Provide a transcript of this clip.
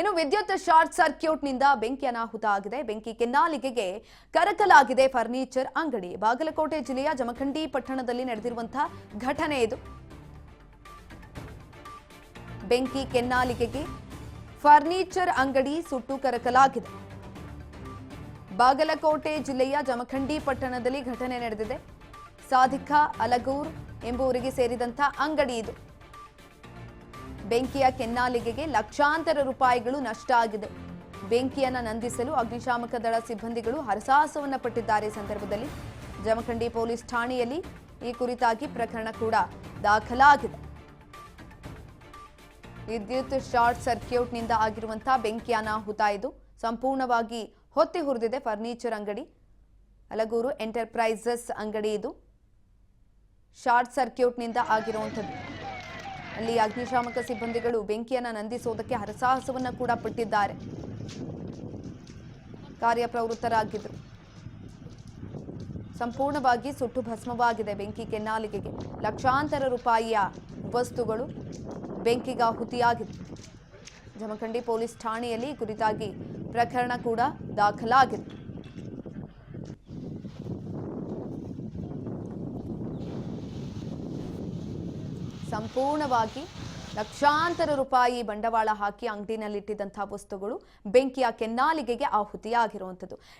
ಇನ್ನು ವಿದ್ಯುತ್ ಶಾರ್ಟ್ ಸರ್ಕ್ಯೂಟ್ನಿಂದ ಬೆಂಕಿ ಅನಾಹುತ ಆಗಿದೆ. ಬೆಂಕಿ ಕೆನ್ನಾಲಿಗೆಗೆ ಕರಕಲಾಗಿದೆ ಫರ್ನಿಚರ್ ಅಂಗಡಿ. ಬಾಗಲಕೋಟೆ ಜಿಲ್ಲೆಯ ಜಮಖಂಡಿ ಪಟ್ಟಣದಲ್ಲಿ ನಡೆದಿರುವಂತಹ ಘಟನೆ ಇದು. ಬೆಂಕಿ ಕೆನ್ನಾಲಿಗೆಗೆ ಫರ್ನಿಚರ್ ಅಂಗಡಿ ಸುಟ್ಟು ಕರಕಲಾಗಿದೆ. ಬಾಗಲಕೋಟೆ ಜಿಲ್ಲೆಯ ಜಮಖಂಡಿ ಪಟ್ಟಣದಲ್ಲಿ ಘಟನೆ ನಡೆದಿದೆ. ಸಾದಿಖಾ ಅಲಗೂರ್ ಎಂಬುವರಿಗೆ ಸೇರಿದಂತಹ ಅಂಗಡಿ ಇದು. ಬೆಂಕಿಯ ಕೆನ್ನಾಲಿಗೆಗೆ ಲಕ್ಷಾಂತರ ರೂಪಾಯಿಗಳು ನಷ್ಟ ಆಗಿದೆ. ಬೆಂಕಿಯನ್ನು ನಂದಿಸಲು ಅಗ್ನಿಶಾಮಕ ದಳ ಸಿಬ್ಬಂದಿಗಳು ಹರಸಾಹಸವನ್ನ ಪಟ್ಟಿದ್ದಾರೆ. ಸಂದರ್ಭದಲ್ಲಿ ಜಮಖಂಡಿ ಪೊಲೀಸ್ ಠಾಣೆಯಲ್ಲಿ ಈ ಕುರಿತಾಗಿ ಪ್ರಕರಣ ಕೂಡ ದಾಖಲಾಗಿದೆ. ವಿದ್ಯುತ್ ಶಾರ್ಟ್ ಸರ್ಕ್ಯೂಟ್ನಿಂದ ಆಗಿರುವಂತಹ ಬೆಂಕಿ ಅನಾಹುತ ಇದು. ಸಂಪೂರ್ಣವಾಗಿ ಹೊತ್ತಿ ಹುರಿದಿದೆ ಫರ್ನಿಚರ್ ಅಂಗಡಿ. ಅಲಗೂರು ಎಂಟರ್ಪ್ರೈಸಸ್ ಅಂಗಡಿ ಇದು. ಶಾರ್ಟ್ ಸರ್ಕ್ಯೂಟ್ನಿಂದ ಆಗಿರುವಂಥದ್ದು. ಅಲ್ಲಿ ಅಗ್ನಿಶಾಮಕ ಸಿಬ್ಬಂದಿಗಳು ಬೆಂಕಿಯನ್ನು ನಂದಿಸುವುದಕ್ಕೆ ಹರಸಾಹಸವನ್ನ ಕೂಡ ಪಟ್ಟಿದ್ದಾರೆ. ಕಾರ್ಯಪ್ರವೃತ್ತರಾಗಿದ್ದರು. ಸಂಪೂರ್ಣವಾಗಿ ಸುಟ್ಟು ಭಸ್ಮವಾಗಿದೆ ಬೆಂಕಿ ಕೆನ್ನಾಲಿಗೆಗೆ. ಲಕ್ಷಾಂತರ ರೂಪಾಯಿಯ ವಸ್ತುಗಳು ಬೆಂಕಿಗಾಹುತಿಯಾಗಿದೆ. ಜಮಖಂಡಿ ಪೊಲೀಸ್ ಠಾಣೆಯಲ್ಲಿ ಈ ಕುರಿತಾಗಿ ಪ್ರಕರಣ ಕೂಡ ದಾಖಲಾಗಿದೆ. ಸಂಪೂರ್ಣವಾಗಿ ಲಕ್ಷಾಂತರ ರೂಪಾಯಿ ಬಂಡವಾಳ ಹಾಕಿ ಅಂಗಡಿನಲ್ಲಿಟ್ಟಿದ್ದಂತಹ ವಸ್ತುಗಳು ಬೆಂಕಿಯ ಕೆನ್ನಾಲಿಗೆಗೆ ಆಹುತಿಯಾಗಿರುವಂಥದ್ದು.